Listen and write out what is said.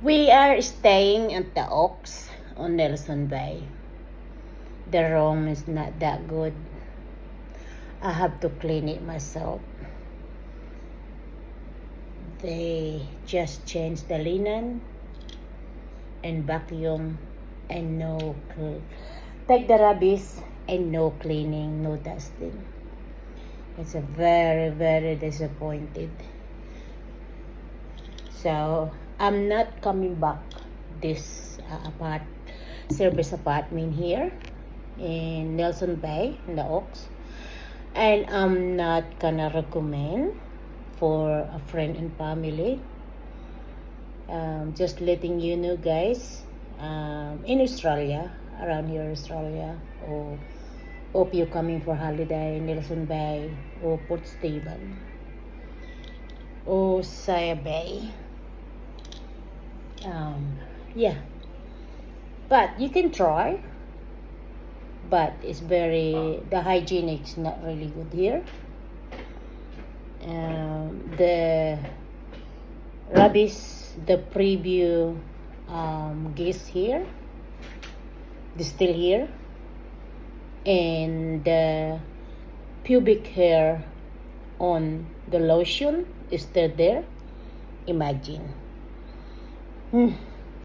We are staying at the Oaks on Nelson Bay. The room is not that good. I have to clean it myself. They just changed the linen and vacuum and take the rubbish and no cleaning, no dusting. It's a very, very disappointed. So I'm not coming back this service apartment here in Nelson Bay in the Oaks, and I'm not gonna recommend for a friend and family. Just letting you know, guys, in Australia, around here Australia, or if you're coming for holiday in Nelson Bay or Port Stephens or Saya Bay, yeah, but you can try, but it's the hygienics not really good here. The rubbish, the preview guests here, they still here, and the pubic hair on the lotion is still there. Imagine.